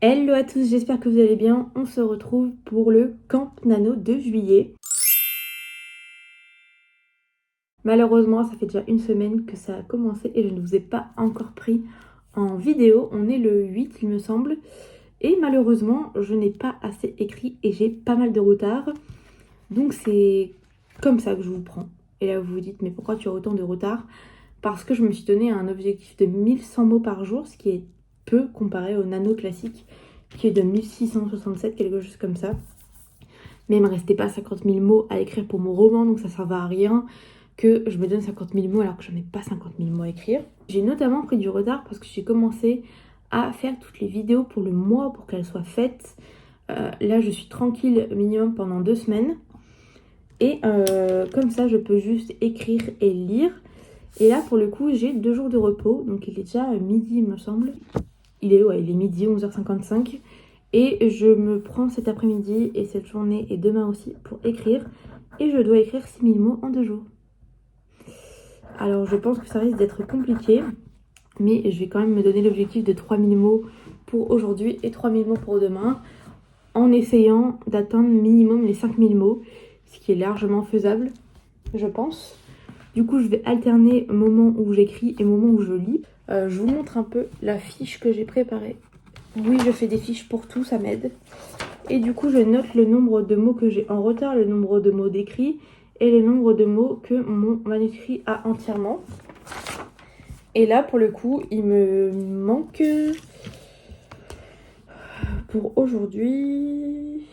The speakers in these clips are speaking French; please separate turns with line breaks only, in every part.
Hello à tous, j'espère que vous allez bien. On se retrouve pour le Camp Nano de juillet. Malheureusement, ça fait déjà une semaine que ça a commencé et je ne vous ai pas encore pris en vidéo. On est le 8, il me semble. Et malheureusement, je n'ai pas assez écrit et j'ai pas mal de retard. Donc c'est comme ça que je vous prends. Et là, vous vous dites, mais pourquoi tu as autant de retard? Parce que je me suis donné un objectif de 1100 mots par jour, ce qui est peu comparé au nano classique, qui est de 1667, quelque chose comme ça. Mais il ne me restait pas 50 000 mots à écrire pour mon roman, donc ça ne servait à rien que je me donne 50 000 mots alors que je n'en ai pas 50 000 mots à écrire. J'ai notamment pris du retard parce que j'ai commencé à faire toutes les vidéos pour le mois pour qu'elles soient faites. Là, je suis tranquille minimum pendant 2 semaines. Et comme ça, je peux juste écrire et lire. Et là, pour le coup, j'ai 2 jours de repos. Donc il est déjà midi, il me semble. Il est midi, 11h55. Et je me prends cet après-midi et cette journée et demain aussi pour écrire. Et je dois écrire 6000 mots en 2 jours. Alors je pense que ça risque d'être compliqué. Mais je vais quand même me donner l'objectif de 3000 mots pour aujourd'hui et 3000 mots pour demain. En essayant d'atteindre minimum les 5000 mots. Ce qui est largement faisable, je pense. Du coup, je vais alterner moment où j'écris et moment où je lis. Je vous montre un peu la fiche que j'ai préparée. Oui, je fais des fiches pour tout, ça m'aide. Et du coup, je note le nombre de mots que j'ai en retard, le nombre de mots décrits et le nombre de mots que mon manuscrit a entièrement. Et là, pour le coup, il me manque pour aujourd'hui...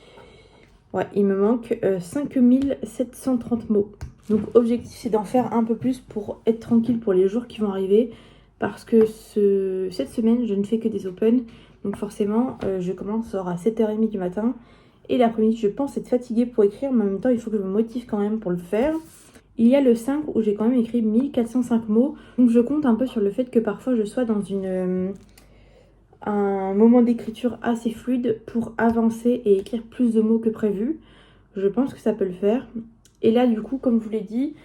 Ouais, il me manque 5730 mots. Donc, objectif, c'est d'en faire un peu plus pour être tranquille pour les jours qui vont arriver. Parce que cette semaine, je ne fais que des open. Donc forcément, je commence à 7h30 du matin. Et l'après-midi, je pense être fatiguée pour écrire. Mais en même temps, il faut que je me motive quand même pour le faire. Il y a le 5 où j'ai quand même écrit 1405 mots. Donc je compte un peu sur le fait que parfois je sois dans un moment d'écriture assez fluide pour avancer et écrire plus de mots que prévu. Je pense que ça peut le faire. Et là, du coup, comme je vous l'ai dit,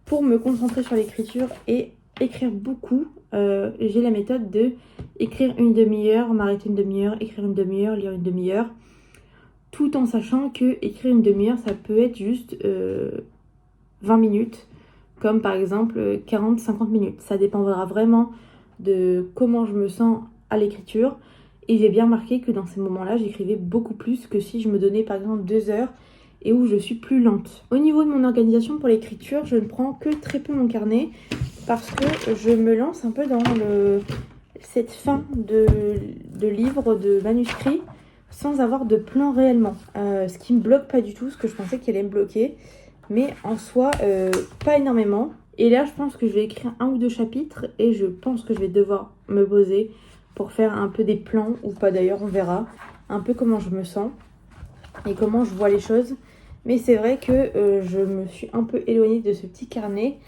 pour me concentrer sur l'écriture et écrire beaucoup, j'ai la méthode de écrire une demi-heure, m'arrêter une demi-heure, écrire une demi-heure, lire une demi-heure, tout en sachant que écrire une demi-heure, ça peut être juste 20 minutes, comme par exemple 40-50 minutes. Ça dépendra vraiment de comment je me sens à l'écriture. Et j'ai bien remarqué que dans ces moments-là, j'écrivais beaucoup plus que si je me donnais par exemple 2 heures et où je suis plus lente. Au niveau de mon organisation pour l'écriture, je ne prends que très peu mon carnet parce que je me lance un peu dans cette fin de livre, de manuscrit, sans avoir de plan réellement. Ce qui me bloque pas du tout, ce que je pensais qu'il allait me bloquer. Mais en soi, pas énormément. Et là, je pense que je vais écrire 1 ou 2 chapitres et je pense que je vais devoir me poser pour faire un peu des plans, ou pas d'ailleurs, on verra. Un peu comment je me sens et comment je vois les choses. Mais c'est vrai que je me suis un peu éloignée de ce petit carnet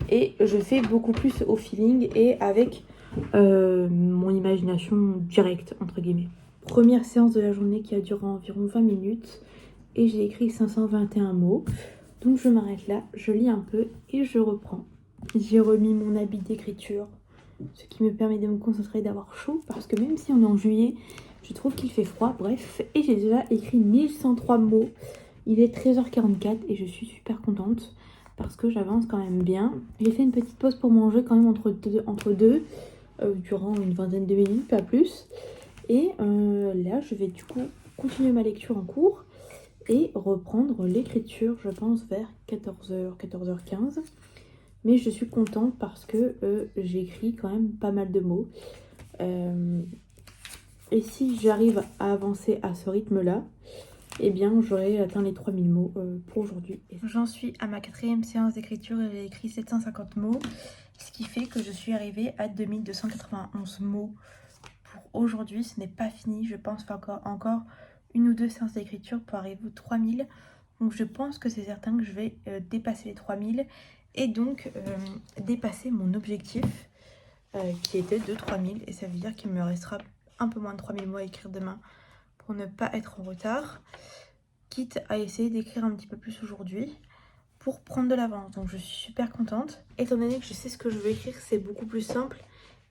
et je fais beaucoup plus au feeling et avec mon imagination directe, entre guillemets. Première séance de la journée qui a duré environ 20 minutes et j'ai écrit 521 mots. Donc je m'arrête là, je lis un peu et je reprends. J'ai remis mon habit d'écriture, ce qui me permet de me concentrer, d'avoir chaud, parce que même si on est en juillet, je trouve qu'il fait froid, bref. Et j'ai déjà écrit 1103 mots. Il est 13h44 et je suis super contente parce que j'avance quand même bien. J'ai fait une petite pause pour manger quand même entre deux durant une vingtaine de minutes, pas plus. Et là, je vais du coup continuer ma lecture en cours et reprendre l'écriture, je pense, vers 14h, 14h15. Mais je suis contente parce que j'écris quand même pas mal de mots. Et si j'arrive à avancer à ce rythme-là, eh bien, j'aurai atteint les 3000 mots pour aujourd'hui. J'en suis à ma 4e séance d'écriture et j'ai écrit 750 mots, ce qui fait que je suis arrivée à 2291 mots pour aujourd'hui. Ce n'est pas fini, je pense faire encore 1 ou 2 séances d'écriture pour arriver aux 3000. Donc je pense que c'est certain que je vais dépasser les 3000 et donc dépasser mon objectif qui était de 3000. Et ça veut dire qu'il me restera un peu moins de 3000 mots à écrire demain pour ne pas être en retard. Quitte à essayer d'écrire un petit peu plus aujourd'hui pour prendre de l'avance. Donc je suis super contente. Étant donné que je sais ce que je veux écrire, c'est beaucoup plus simple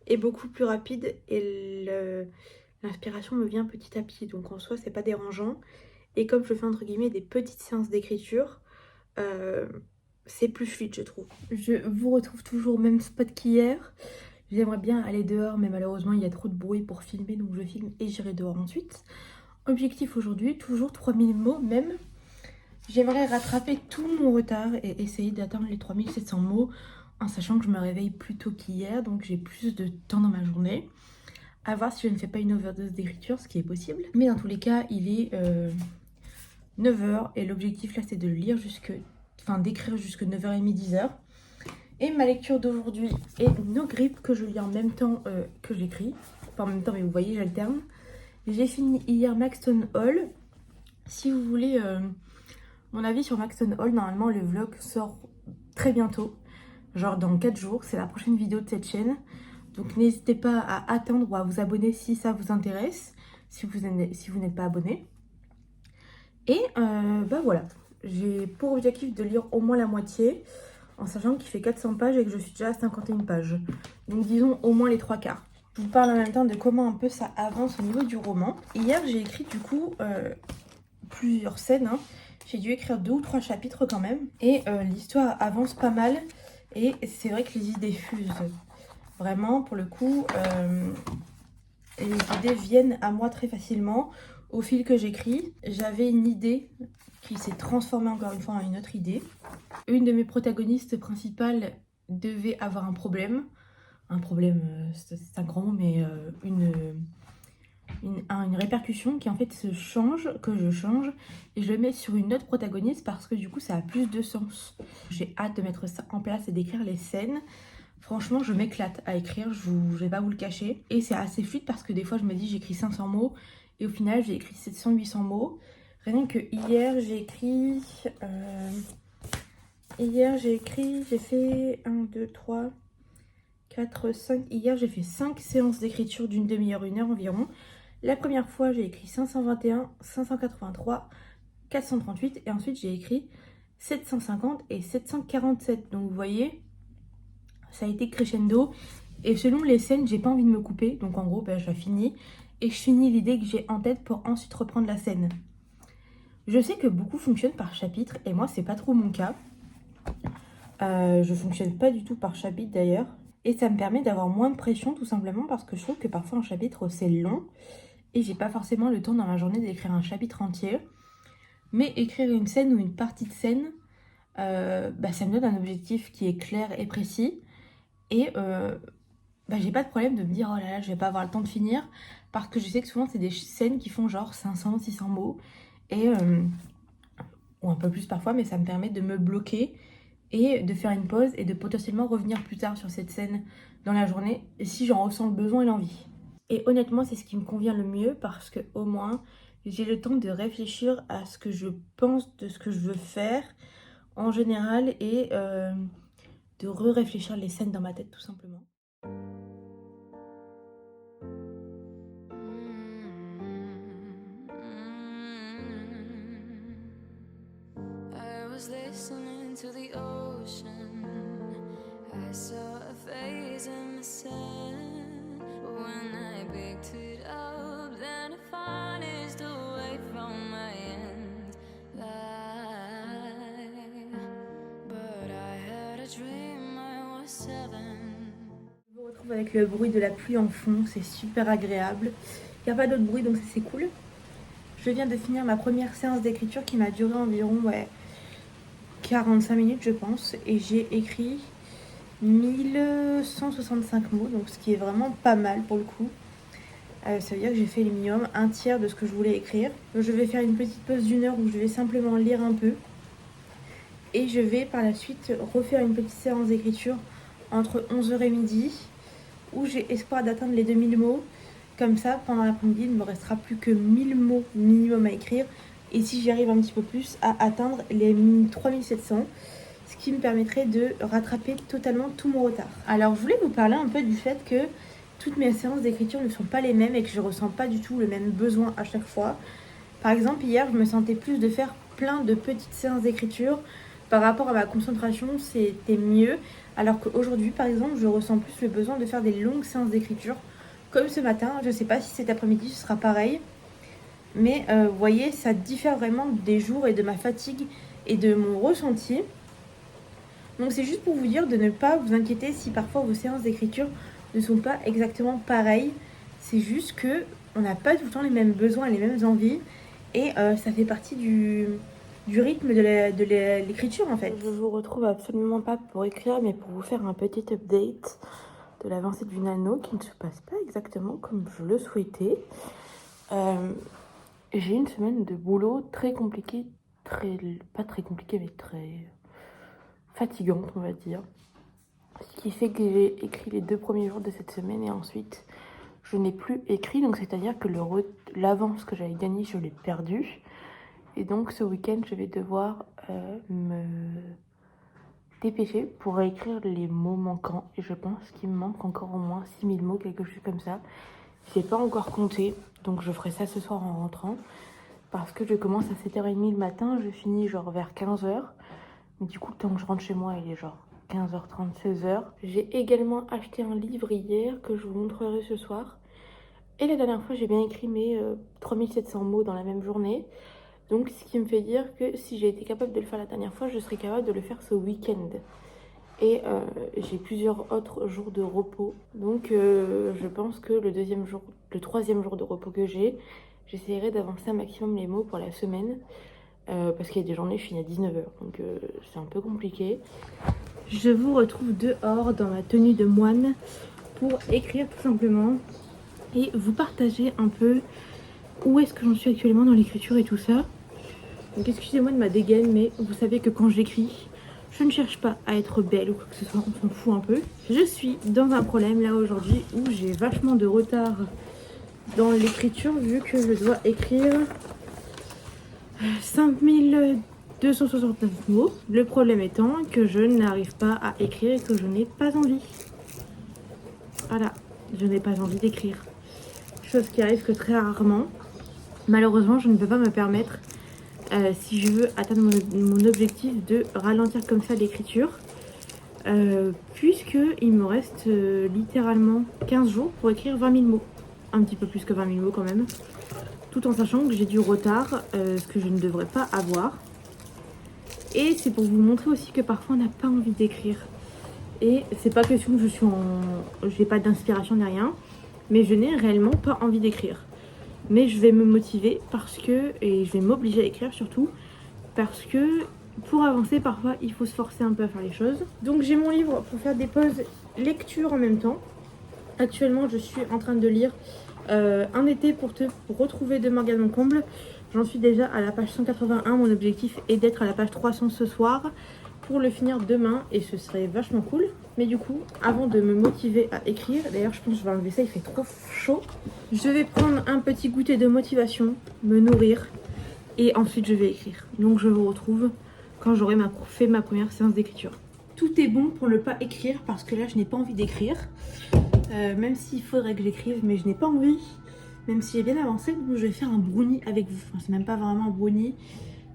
et beaucoup plus rapide. Et l'inspiration me vient petit à petit, donc en soi c'est pas dérangeant. Et comme je fais entre guillemets des petites séances d'écriture, c'est plus fluide je trouve. Je vous retrouve toujours au même spot qu'hier. J'aimerais bien aller dehors, mais malheureusement il y a trop de bruit pour filmer, donc je filme et j'irai dehors ensuite. Objectif aujourd'hui, toujours 3000 mots même. J'aimerais rattraper tout mon retard et essayer d'atteindre les 3700 mots en sachant que je me réveille plus tôt qu'hier, donc j'ai plus de temps dans ma journée. À voir si je ne fais pas une overdose d'écriture, ce qui est possible. Mais dans tous les cas, il est 9h et l'objectif là c'est de lire d'écrire jusque 9h30, 10h. Et ma lecture d'aujourd'hui est No Grip que je lis en même temps que j'écris. Pas en même temps mais vous voyez j'alterne. J'ai fini hier Maxton Hall. Si vous voulez mon avis sur Maxton Hall, normalement le vlog sort très bientôt. Genre dans 4 jours, c'est la prochaine vidéo de cette chaîne. Donc n'hésitez pas à attendre ou à vous abonner si ça vous intéresse, si vous n'êtes pas abonné. Et bah voilà, j'ai pour objectif de lire au moins la moitié, en sachant qu'il fait 400 pages et que je suis déjà à 51 pages. Donc disons au moins les 3/4. Je vous parle en même temps de comment un peu ça avance au niveau du roman. Hier j'ai écrit du coup plusieurs scènes, hein. J'ai dû écrire 2 ou 3 chapitres quand même. Et l'histoire avance pas mal et c'est vrai que les idées fusent. Vraiment, pour le coup, les idées viennent à moi très facilement au fil que j'écris. J'avais une idée qui s'est transformée encore une fois en une autre idée. Une de mes protagonistes principales devait avoir un problème. Un problème, c'est un grand mot, mais une répercussion qui en fait que je change, et je le mets sur une autre protagoniste parce que du coup ça a plus de sens. J'ai hâte de mettre ça en place et d'écrire les scènes. Franchement, je m'éclate à écrire, je vais pas vous le cacher. Et c'est assez fluide parce que des fois, je me dis j'écris 500 mots et au final, j'ai écrit 700-800 mots. Rien que hier, j'ai écrit... j'ai fait 1, 2, 3, 4, 5... Hier, j'ai fait 5 séances d'écriture d'une demi-heure, 1 heure environ. La première fois, j'ai écrit 521, 583, 438 et ensuite, j'ai écrit 750 et 747. Donc, vous voyez... Ça a été crescendo et selon les scènes j'ai pas envie de me couper, donc en gros je la finis et je finis l'idée que j'ai en tête pour ensuite reprendre la scène. Je sais que beaucoup fonctionnent par chapitre et moi c'est pas trop mon cas. Je fonctionne pas du tout par chapitre d'ailleurs et ça me permet d'avoir moins de pression tout simplement parce que je trouve que parfois un chapitre c'est long et j'ai pas forcément le temps dans ma journée d'écrire un chapitre entier, mais écrire une scène ou une partie de scène ça me donne un objectif qui est clair et précis. Et j'ai pas de problème de me dire oh là là je vais pas avoir le temps de finir parce que je sais que souvent c'est des scènes qui font genre 500-600 mots et ou un peu plus parfois, mais ça me permet de me bloquer et de faire une pause et de potentiellement revenir plus tard sur cette scène dans la journée si j'en ressens le besoin et l'envie. Et honnêtement c'est ce qui me convient le mieux parce que au moins j'ai le temps de réfléchir à ce que je pense de ce que je veux faire en général et de réfléchir les scènes dans ma tête tout simplement.
Listening to the ocean, I saw a face in the sand. When I picked it up, then it vanished away from my end. But I had a dream I was 7.
Je vous retrouve avec le bruit de la pluie en fond, c'est super agréable. Il n'y a pas d'autre bruit donc c'est cool. Je viens de finir ma première séance d'écriture qui m'a duré environ 45 minutes je pense, et j'ai écrit 1165 mots, donc ce qui est vraiment pas mal pour le coup. Ça veut dire que j'ai fait le minimum, un tiers de ce que je voulais écrire. Donc, je vais faire une petite pause d'1 heure où je vais simplement lire un peu. Et je vais par la suite refaire une petite séance d'écriture entre 11h et midi, où j'ai espoir d'atteindre les 2000 mots. Comme ça, pendant l'après-midi, il ne me restera plus que 1000 mots minimum à écrire. Et si j'y arrive un petit peu plus, à atteindre les 3700, ce qui me permettrait de rattraper totalement tout mon retard. Alors je voulais vous parler un peu du fait que toutes mes séances d'écriture ne sont pas les mêmes et que je ressens pas du tout le même besoin à chaque fois. Par exemple hier je me sentais plus de faire plein de petites séances d'écriture. Par rapport à ma concentration c'était mieux. Alors qu'aujourd'hui par exemple je ressens plus le besoin de faire des longues séances d'écriture comme ce matin. Je sais pas si cet après-midi ce sera pareil. Mais vous voyez, ça diffère vraiment des jours et de ma fatigue et de mon ressenti. Donc c'est juste pour vous dire de ne pas vous inquiéter si parfois vos séances d'écriture ne sont pas exactement pareilles. C'est juste que on n'a pas tout le temps les mêmes besoins et les mêmes envies. Et ça fait partie du rythme de l'écriture en fait. Je vous retrouve absolument pas pour écrire, mais pour vous faire un petit update de l'avancée du nano qui ne se passe pas exactement comme je le souhaitais. J'ai une semaine de boulot très compliquée, pas très compliquée, mais très fatigante, on va dire. Ce qui fait que j'ai écrit les 2 premiers jours de cette semaine et ensuite je n'ai plus écrit. Donc c'est-à-dire que l'avance que j'avais gagnée, je l'ai perdue. Et donc ce week-end, je vais devoir me dépêcher pour réécrire les mots manquants. Et je pense qu'il me manque encore au moins 6000 mots, quelque chose comme ça. Je n'ai pas encore compté, donc je ferai ça ce soir en rentrant. Parce que je commence à 7h30 le matin, je finis genre vers 15h. Mais du coup, le temps que je rentre chez moi, il est genre 15h30, 16h. J'ai également acheté un livre hier que je vous montrerai ce soir. Et la dernière fois, j'ai bien écrit mes 3700 mots dans la même journée. Donc, ce qui me fait dire que si j'ai été capable de le faire la dernière fois, je serai capable de le faire ce week-end. Et j'ai plusieurs autres jours de repos. Donc, je pense que le 3e jour de repos que j'essaierai d'avancer un maximum les mots pour la semaine. Parce qu'il y a des journées, je finis à 19h. Donc, c'est un peu compliqué. Je vous retrouve dehors dans ma tenue de moine pour écrire tout simplement. Et vous partager un peu où est-ce que j'en suis actuellement dans l'écriture et tout ça. Donc excusez-moi de ma dégaine, mais vous savez que quand j'écris, je ne cherche pas à être belle ou quoi que ce soit, on s'en fout un peu. Je suis dans un problème là aujourd'hui où j'ai vachement de retard dans l'écriture vu que je dois écrire 5269 mots. Le problème étant que je n'arrive pas à écrire et que je n'ai pas envie. Voilà, je n'ai pas envie d'écrire. Chose qui arrive que très rarement. Malheureusement, je ne peux pas me permettre, si je veux atteindre mon objectif, de ralentir comme ça l'écriture. Puisqu'il me reste littéralement 15 jours pour écrire 20 000 mots. Un petit peu plus que 20 000 mots quand même. Tout en sachant que j'ai du retard, ce que je ne devrais pas avoir. Et c'est pour vous montrer aussi que parfois on n'a pas envie d'écrire. Et c'est pas question que j'ai pas d'inspiration ni rien, mais je n'ai réellement pas envie d'écrire. Mais je vais me motiver et je vais m'obliger à écrire surtout, parce que pour avancer parfois il faut se forcer un peu à faire les choses. Donc j'ai mon livre pour faire des pauses lecture en même temps. Actuellement je suis en train de lire Un été pour retrouver de Morgane Moncomble. J'en suis déjà à la page 181, mon objectif est d'être à la page 300 ce soir pour le finir demain et ce serait vachement cool. Mais du coup, avant de me motiver à écrire, d'ailleurs je pense que je vais enlever ça, il fait trop chaud. Je vais prendre un petit goûter de motivation, me nourrir et ensuite je vais écrire. Donc je vous retrouve quand j'aurai fait ma première séance d'écriture. Tout est bon pour ne pas écrire parce que là je n'ai pas envie d'écrire. Même s'il faudrait que j'écrive, mais je n'ai pas envie. Même si j'ai bien avancé, donc je vais faire un brownie avec vous. Enfin, c'est même pas vraiment un brownie,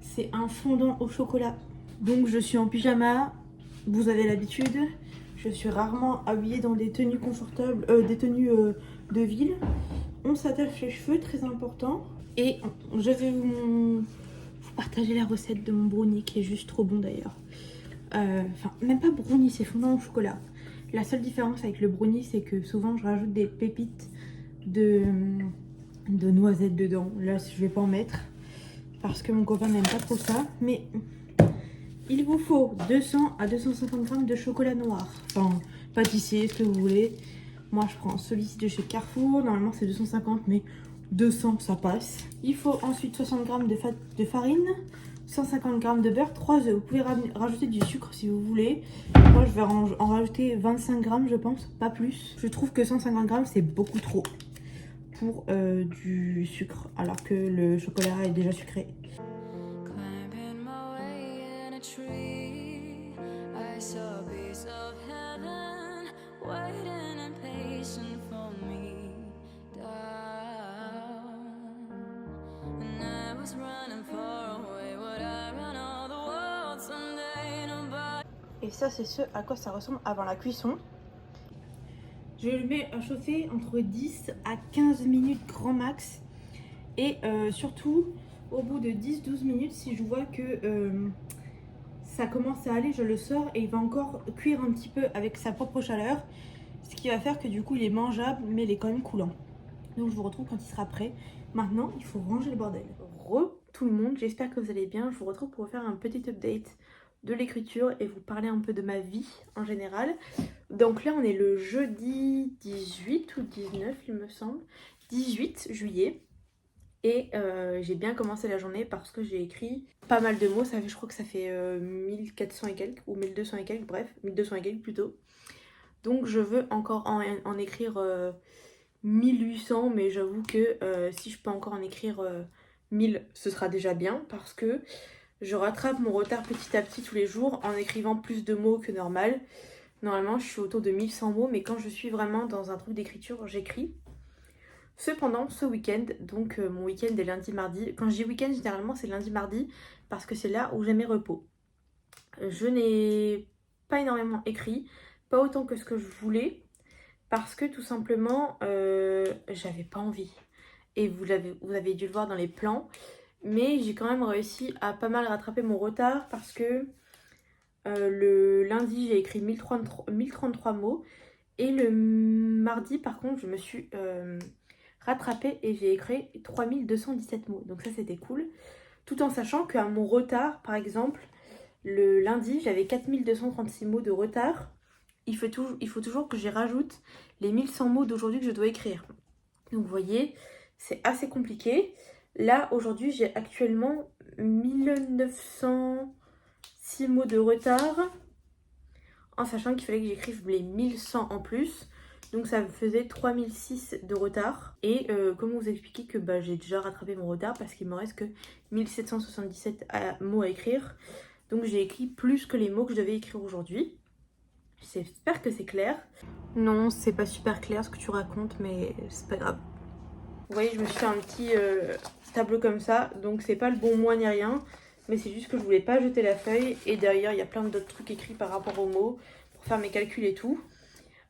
c'est un fondant au chocolat. Donc je suis en pyjama, vous avez l'habitude. Je suis rarement habillée dans des tenues confortables, des tenues de ville. On s'attache les cheveux, très important. Et je vais vous partager la recette de mon brownie qui est juste trop bon d'ailleurs. Enfin, même pas brownie, c'est fondant au chocolat. La seule différence avec le brownie, c'est que souvent je rajoute des pépites de noisettes dedans. Là, je vais pas en mettre parce que mon copain n'aime pas trop ça. Mais il vous faut 200 à 250 grammes de chocolat noir. Enfin, pâtissier, ce que vous voulez. Moi, je prends celui-ci de chez Carrefour. Normalement, c'est 250, mais 200, ça passe. Il faut ensuite 60 grammes de farine, 150 grammes de beurre, 3 œufs. Vous pouvez rajouter du sucre si vous voulez. Moi, je vais en rajouter 25 grammes, je pense, pas plus. Je trouve que 150 grammes, c'est beaucoup trop pour du sucre, alors que le chocolat est déjà sucré. Et ça, c'est ce à quoi ça ressemble avant la cuisson. Je le mets à chauffer entre 10 à 15 minutes grand max. Et surtout, au bout de 10-12 minutes, si je vois que ça commence à aller, je le sors et il va encore cuire un petit peu avec sa propre chaleur. Ce qui va faire que du coup, il est mangeable, mais il est quand même coulant. Donc je vous retrouve quand il sera prêt. Maintenant, il faut ranger le bordel. Tout le monde, j'espère que vous allez bien. Je vous retrouve pour vous faire un petit update de l'écriture et vous parler un peu de ma vie en général. Donc là, on est le jeudi 18 ou 19, il me semble. 18 juillet. Et j'ai bien commencé la journée parce que j'ai écrit pas mal de mots. Je crois que ça fait 1400 et quelques, ou 1200 et quelques, bref, 1200 et quelques plutôt. Donc je veux encore en écrire 1800, mais j'avoue que si je peux encore en écrire 1000, ce sera déjà bien parce que je rattrape mon retard petit à petit tous les jours en écrivant plus de mots que normal. Normalement, je suis autour de 1100 mots, mais quand je suis vraiment dans un truc d'écriture, j'écris. Cependant, ce week-end, donc mon week-end est lundi-mardi. Quand je dis week-end, généralement, c'est lundi-mardi parce que c'est là où j'ai mes repos. Je n'ai pas énormément écrit, pas autant que ce que je voulais, parce que tout simplement, j'avais pas envie. Et vous avez dû le voir dans les plans. Mais j'ai quand même réussi à pas mal rattraper mon retard parce que le lundi, j'ai écrit 1033 mots. Et le mardi, par contre, je me suis rattrapée et j'ai écrit 3217 mots. Donc ça, c'était cool. Tout en sachant qu'à mon retard, par exemple, le lundi, j'avais 4236 mots de retard. Il faut toujours que j'y rajoute les 1100 mots d'aujourd'hui que je dois écrire. Donc vous voyez, c'est assez compliqué. Là, aujourd'hui, j'ai actuellement 1906 mots de retard, en sachant qu'il fallait que j'écrive les 1100 en plus. Donc ça me faisait 3006 de retard. Et comment vous expliquer que j'ai déjà rattrapé mon retard parce qu'il me reste que 1777 mots à écrire. Donc j'ai écrit plus que les mots que je devais écrire aujourd'hui. J'espère que c'est clair. Non, c'est pas super clair ce que tu racontes, mais c'est pas grave. Vous voyez, je me suis fait un petit tableau comme ça, donc c'est pas le bon mois ni rien, mais c'est juste que je voulais pas jeter la feuille. Et derrière, il y a plein d'autres trucs écrits par rapport aux mots, pour faire mes calculs et tout.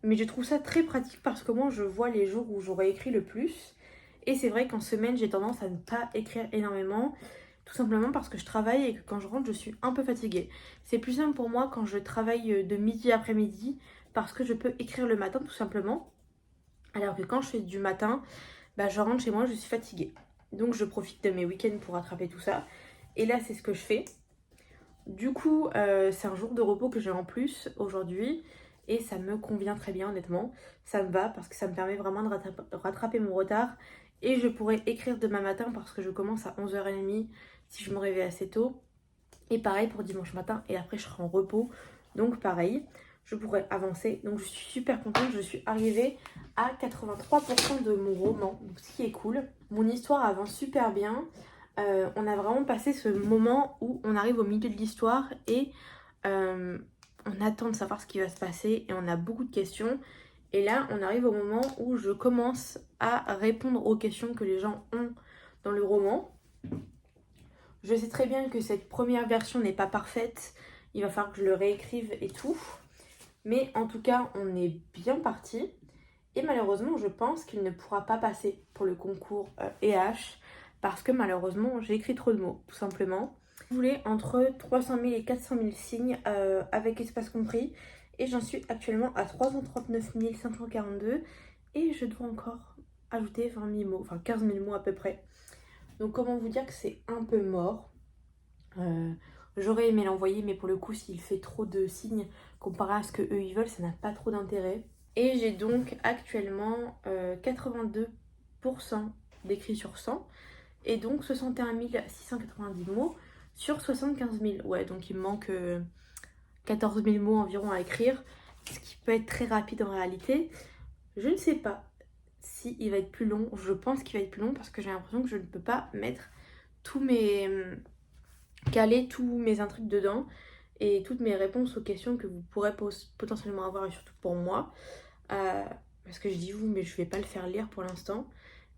Mais je trouve ça très pratique parce que moi, je vois les jours où j'aurais écrit le plus. Et c'est vrai qu'en semaine, j'ai tendance à ne pas écrire énormément. Tout simplement parce que je travaille et que quand je rentre, je suis un peu fatiguée. C'est plus simple pour moi quand je travaille de midi après-midi parce que je peux écrire le matin tout simplement. Alors que quand je fais du matin, je rentre chez moi, je suis fatiguée. Donc je profite de mes week-ends pour rattraper tout ça. Et là, c'est ce que je fais. Du coup, c'est un jour de repos que j'ai en plus aujourd'hui. Et ça me convient très bien, honnêtement. Ça me va parce que ça me permet vraiment de rattraper mon retard. Et je pourrais écrire demain matin parce que je commence à 11h30 si je me réveille assez tôt. Et pareil pour dimanche matin. Et après, je serai en repos. Donc pareil, je pourrais avancer. Donc je suis super contente. Je suis arrivée à 83% de mon roman. Donc ce qui est cool. Mon histoire avance super bien. On a vraiment passé ce moment où on arrive au milieu de l'histoire et on attend de savoir ce qui va se passer et on a beaucoup de questions. Et là, on arrive au moment où je commence à répondre aux questions que les gens ont dans le roman. Je sais très bien que cette première version n'est pas parfaite. Il va falloir que je le réécrive et tout. Mais en tout cas, on est bien parti. Et malheureusement, je pense qu'il ne pourra pas passer pour le concours EH. Parce que malheureusement, j'ai écrit trop de mots, tout simplement. Je voulais entre 300 000 et 400 000 signes avec espace compris. Et j'en suis actuellement à 339 542. Et je dois encore ajouter 20 000 mots, enfin 15 000 mots à peu près. Donc comment vous dire que c'est un peu mort. J'aurais aimé l'envoyer, mais pour le coup, s'il fait trop de signes comparé à ce que eux ils veulent, ça n'a pas trop d'intérêt. Et j'ai donc actuellement 82% d'écrits sur 100 et donc 61 690 mots sur 75 000. Ouais, donc il me manque 14 000 mots environ à écrire, ce qui peut être très rapide en réalité. Je ne sais pas si il va être plus long. Je pense qu'il va être plus long parce que j'ai l'impression que je ne peux pas mettre caler tous mes intrigues dedans et toutes mes réponses aux questions que vous pourrez potentiellement avoir, et surtout pour moi. Parce que je dis vous, mais je vais pas le faire lire pour l'instant,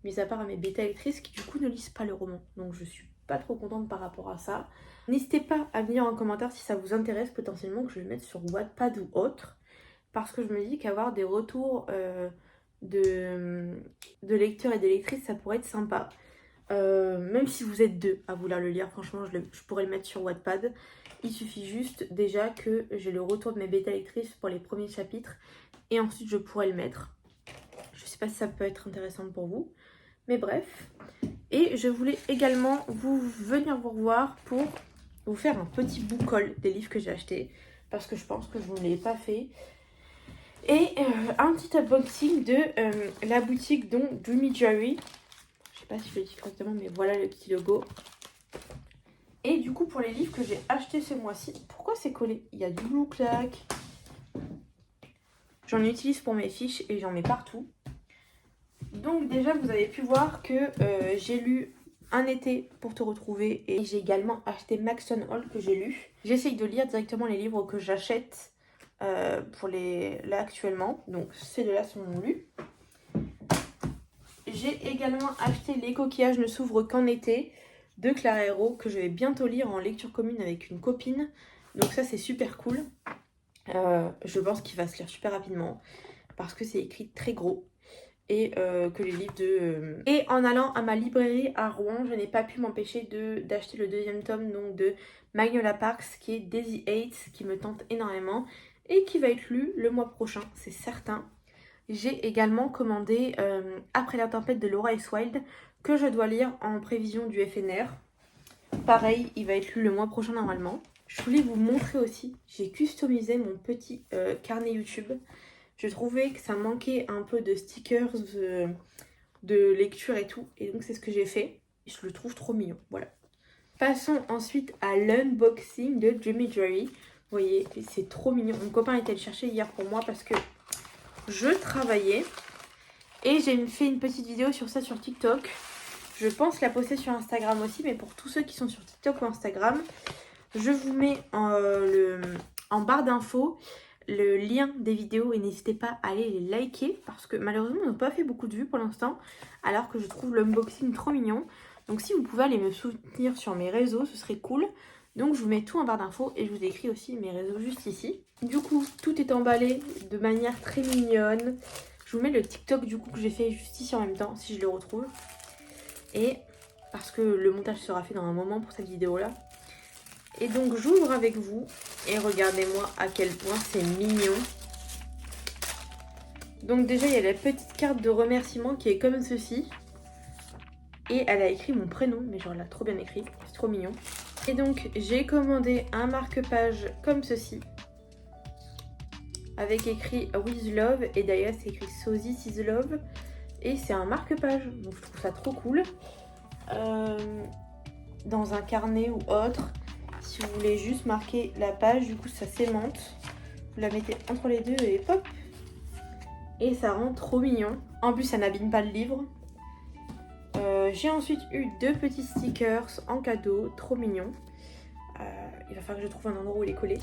mis à part à mes bêta lectrices qui du coup ne lisent pas le roman. Donc je suis pas trop contente par rapport à ça. N'hésitez pas à me dire en commentaire si ça vous intéresse potentiellement que je le mette sur Wattpad ou autre. parce que je me dis qu'avoir des retours de lecteurs et de lectrices, ça pourrait être sympa. Même si vous êtes deux à vouloir le lire, franchement, je pourrais le mettre sur Wattpad. Il suffit juste déjà que j'ai le retour de mes bêta lectrices pour les premiers chapitres et ensuite je pourrais le mettre. Je sais pas si ça peut être intéressant pour vous, mais bref. Et je voulais également venir vous revoir pour vous faire un petit book haul des livres que j'ai achetés, parce que je pense que je ne l'ai pas fait. Et un petit unboxing de la boutique donc Dreamy Diary. Je sais pas si je le dis correctement, mais voilà le petit logo. Et du coup, pour les livres que j'ai achetés ce mois-ci, pourquoi c'est collé? Il y a du Blue Clack. J'en utilise pour mes fiches et j'en mets partout. Donc déjà, vous avez pu voir que j'ai lu Un été pour te retrouver et j'ai également acheté Maxton Hall que j'ai lu. J'essaye de lire directement les livres que j'achète là actuellement. Donc ces deux-là sont lus. J'ai également acheté Les coquillages ne s'ouvrent qu'en été de Clara Hero que je vais bientôt lire en lecture commune avec une copine. Donc ça c'est super cool. Je pense qu'il va se lire super rapidement parce que c'est écrit très gros. Et que les livres de... Et en allant à ma librairie à Rouen, je n'ai pas pu m'empêcher d'acheter le deuxième tome donc de Magnolia Parks qui est Daisy Hates, qui me tente énormément et qui va être lu le mois prochain, c'est certain. J'ai également commandé Après la tempête de Laura S. Wilde que je dois lire en prévision du FNR. Pareil, il va être lu le mois prochain normalement. Je voulais vous montrer aussi, j'ai customisé mon petit carnet YouTube. Je trouvais que ça manquait un peu de stickers, de lecture et tout. Et donc c'est ce que j'ai fait. Et je le trouve trop mignon. Voilà. Passons ensuite à l'unboxing de Dreamy Diary. Vous voyez, c'est trop mignon. Mon copain était allé le chercher hier pour moi parce que je travaillais. Et j'ai fait une petite vidéo sur ça sur TikTok. Je pense la poster sur Instagram aussi. Mais pour tous ceux qui sont sur TikTok ou Instagram, je vous mets en barre d'infos le lien des vidéos et n'hésitez pas à aller les liker parce que malheureusement on n'a pas fait beaucoup de vues pour l'instant alors que je trouve l'unboxing trop mignon. Donc si vous pouvez aller me soutenir sur mes réseaux, ce serait cool. Donc je vous mets tout en barre d'infos et je vous écris aussi mes réseaux juste ici. Du coup tout est emballé de manière très mignonne. Je vous mets le TikTok du coup que j'ai fait juste ici en même temps si je le retrouve. Et parce que le montage sera fait dans un moment pour cette vidéo là. Et donc j'ouvre avec vous et regardez-moi à quel point c'est mignon. Donc déjà il y a la petite carte de remerciement qui est comme ceci. Et elle a écrit mon prénom, mais genre elle l'a trop bien écrit, c'est trop mignon. Et donc j'ai commandé un marque-page comme ceci. Avec écrit With Love et derrière c'est écrit So This Is Love. Et c'est un marque-page, donc je trouve ça trop cool. Dans un carnet ou autre. Si vous voulez juste marquer la page, du coup ça s'aimante. Vous la mettez entre les deux et pop. Et ça rend trop mignon. En plus ça n'abîme pas le livre. J'ai ensuite eu 2 petits stickers en cadeau, trop mignons. Il va falloir que je trouve un endroit où les coller.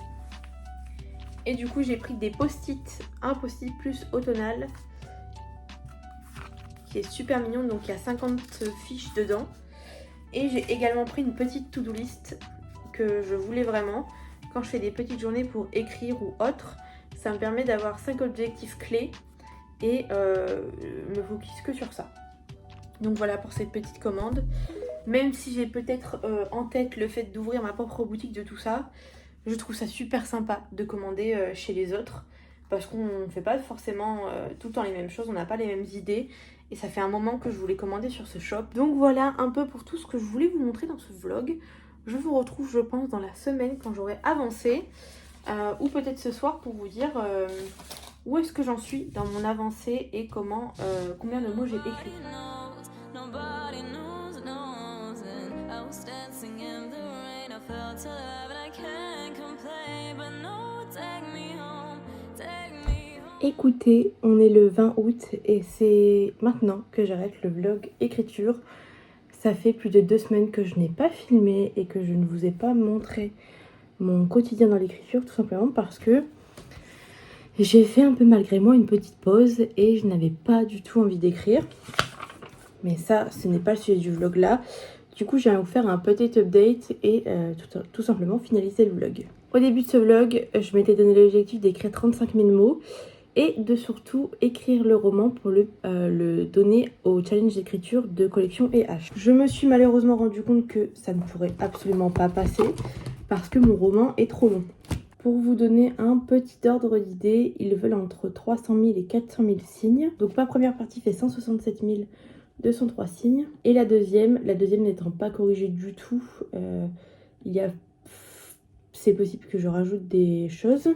Et du coup j'ai pris des post-it, un post-it plus automnal. Qui est super mignon, donc il y a 50 fiches dedans. Et j'ai également pris une petite to-do list que je voulais vraiment. Quand je fais des petites journées pour écrire ou autre, ça me permet d'avoir 5 objectifs clés et me focus que sur ça. Donc voilà pour cette petite commande. Même si j'ai peut-être en tête le fait d'ouvrir ma propre boutique de tout ça, je trouve ça super sympa de commander chez les autres. Parce qu'on ne fait pas forcément tout le temps les mêmes choses, on n'a pas les mêmes idées. Et ça fait un moment que je voulais commander sur ce shop. Donc voilà un peu pour tout ce que je voulais vous montrer dans ce vlog. Je vous retrouve je pense dans la semaine quand j'aurai avancé. Ou peut-être ce soir pour vous dire où est-ce que j'en suis dans mon avancée et combien de mots j'ai écrit. Écoutez, on est le 20 août et c'est maintenant que j'arrête le vlog écriture. Ça fait plus de 2 semaines que je n'ai pas filmé et que je ne vous ai pas montré mon quotidien dans l'écriture, tout simplement parce que j'ai fait un peu malgré moi une petite pause et je n'avais pas du tout envie d'écrire. Mais ça, ce n'est pas le sujet du vlog là. Du coup, je viens vous faire un petit update et tout simplement finaliser le vlog. Au début de ce vlog, je m'étais donné l'objectif d'écrire 35 000 mots et de surtout écrire le roman pour le donner au challenge d'écriture de collection et H. Je me suis malheureusement rendu compte que ça ne pourrait absolument pas passer parce que mon roman est trop long. Pour vous donner un petit ordre d'idée, ils veulent entre 300 000 et 400 000 signes. Donc ma première partie fait 167 203 signes. Et la deuxième n'étant pas corrigée du tout, c'est possible que je rajoute des choses.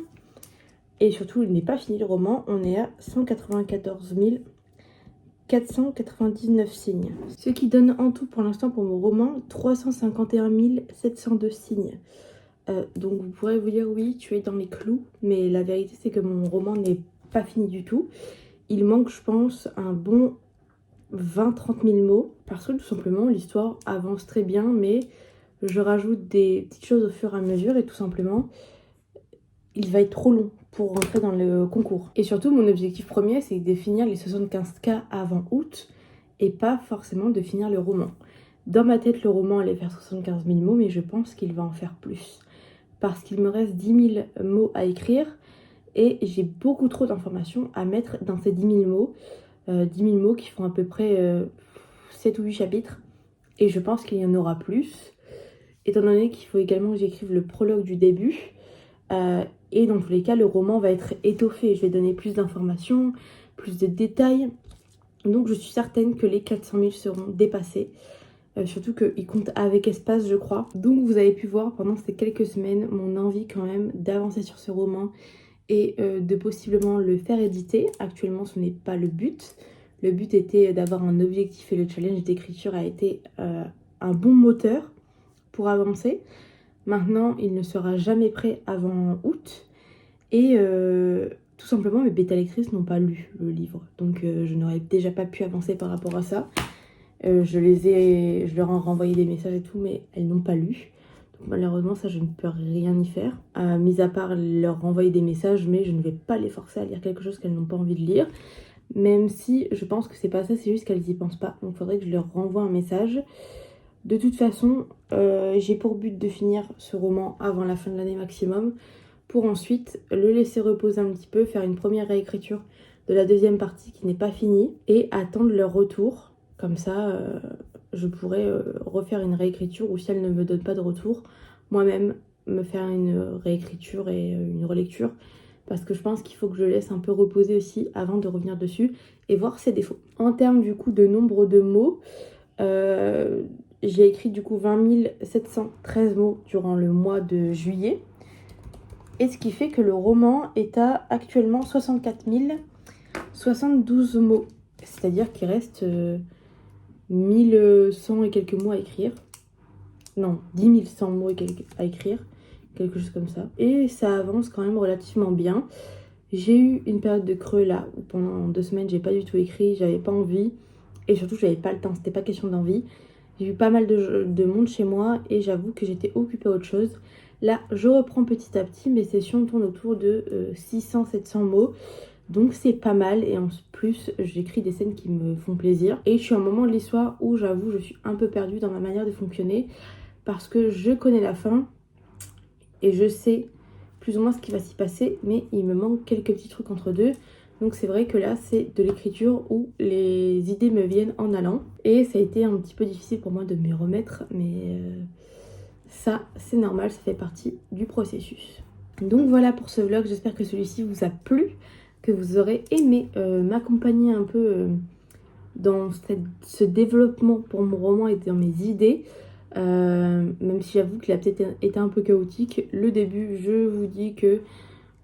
Et surtout, il n'est pas fini le roman, on est à 194 499 signes. Ce qui donne en tout pour l'instant pour mon roman 351 702 signes. Donc vous pourrez vous dire oui, tu es dans les clous, mais la vérité c'est que mon roman n'est pas fini du tout. Il manque, je pense, un bon 20-30 000 mots, parce que tout simplement l'histoire avance très bien, mais je rajoute des petites choses au fur et à mesure et tout simplement il va être trop long pour rentrer dans le concours. Et surtout, mon objectif premier, c'est de finir les 75K avant août et pas forcément de finir le roman. Dans ma tête, le roman allait faire 75 000 mots, mais je pense qu'il va en faire plus. Parce qu'il me reste 10 000 mots à écrire et j'ai beaucoup trop d'informations à mettre dans ces 10 000 mots. 10 000 mots qui font à peu près 7 ou 8 chapitres. Et je pense qu'il y en aura plus. Étant donné qu'il faut également que j'écrive le prologue du début. Et dans tous les cas, le roman va être étoffé. Je vais donner plus d'informations, plus de détails. Donc je suis certaine que les 400 000 seront dépassés. Surtout qu'ils comptent avec espace, je crois. Donc vous avez pu voir pendant ces quelques semaines mon envie quand même d'avancer sur ce roman et de possiblement le faire éditer. Actuellement, ce n'est pas le but. Le but était d'avoir un objectif et le challenge d'écriture a été un bon moteur pour avancer. Maintenant, il ne sera jamais prêt avant août. Et tout simplement, mes bêta-lectrices n'ont pas lu le livre. Donc je n'aurais déjà pas pu avancer par rapport à ça. Je leur ai renvoyé des messages et tout, mais elles n'ont pas lu. Donc malheureusement, ça, je ne peux rien y faire. Mis à part leur renvoyer des messages, mais je ne vais pas les forcer à lire quelque chose qu'elles n'ont pas envie de lire. Même si je pense que c'est pas ça, c'est juste qu'elles y pensent pas. Donc il faudrait que je leur renvoie un message. De toute façon, j'ai pour but de finir ce roman avant la fin de l'année maximum, pour ensuite le laisser reposer un petit peu, faire une première réécriture de la deuxième partie qui n'est pas finie, et attendre leur retour. Comme ça, je pourrais refaire une réécriture, ou si elles ne me donnent pas de retour, moi-même me faire une réécriture et une relecture, parce que je pense qu'il faut que je laisse un peu reposer aussi avant de revenir dessus et voir ses défauts. En termes du coup de nombre de mots, j'ai écrit du coup 20 713 mots durant le mois de juillet. Et ce qui fait que le roman est à actuellement 64 072 mots. C'est-à-dire qu'il reste 1100 et quelques mots à écrire. Non, 10 100 mots à écrire. Quelque chose comme ça. Et ça avance quand même relativement bien. J'ai eu une période de creux là où pendant 2 semaines j'ai pas du tout écrit, j'avais pas envie. Et surtout j'avais pas le temps, c'était pas question d'envie. J'ai eu pas mal de monde chez moi et j'avoue que j'étais occupée à autre chose. Là, je reprends petit à petit, mes sessions tournent autour de 600-700 mots. Donc c'est pas mal et en plus, j'écris des scènes qui me font plaisir. Et je suis à un moment de l'histoire où j'avoue, je suis un peu perdue dans ma manière de fonctionner. Parce que je connais la fin et je sais plus ou moins ce qui va s'y passer. Mais il me manque quelques petits trucs entre deux. Donc c'est vrai que là, c'est de l'écriture où les idées me viennent en allant. Et ça a été un petit peu difficile pour moi de m'y remettre, mais ça, c'est normal, ça fait partie du processus. Donc voilà pour ce vlog, j'espère que celui-ci vous a plu, que vous aurez aimé m'accompagner un peu dans ce développement pour mon roman et dans mes idées. Même si j'avoue qu'il a peut-être été un peu chaotique. Le début, je vous dis que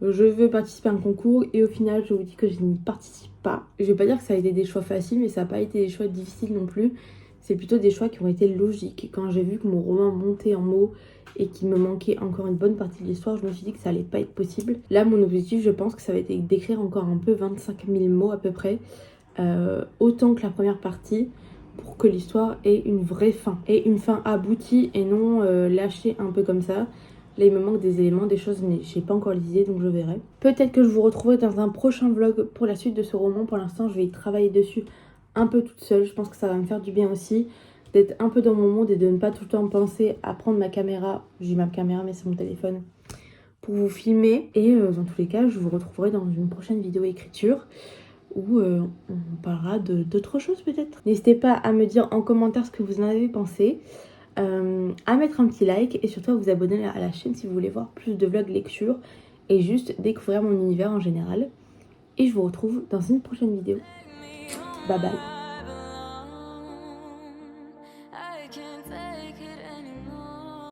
je veux participer à un concours et au final je vous dis que je n'y participe pas. Je vais pas dire que ça a été des choix faciles, mais ça n'a pas été des choix difficiles non plus. C'est plutôt des choix qui ont été logiques. Quand j'ai vu que mon roman montait en mots et qu'il me manquait encore une bonne partie de l'histoire, je me suis dit que ça allait pas être possible. Là, mon objectif, je pense que ça va être d'écrire encore un peu 25 000 mots à peu près, autant que la première partie, pour que l'histoire ait une vraie fin et une fin aboutie et non lâchée un peu comme ça. Là, il me manque des éléments, des choses, mais j'ai pas encore les idées, donc je verrai. Peut-être que je vous retrouverai dans un prochain vlog pour la suite de ce roman. Pour l'instant, je vais y travailler dessus un peu toute seule. Je pense que ça va me faire du bien aussi, d'être un peu dans mon monde et de ne pas tout le temps penser à prendre ma caméra. J'ai ma caméra, mais c'est mon téléphone. pour vous filmer. Et dans tous les cas, je vous retrouverai dans une prochaine vidéo écriture où on parlera d'autres choses peut-être. N'hésitez pas à me dire en commentaire ce que vous en avez pensé, à mettre un petit like et surtout à vous abonner à la chaîne si vous voulez voir plus de vlogs lecture et juste découvrir mon univers en général. Et je vous retrouve dans une prochaine vidéo. Bye bye.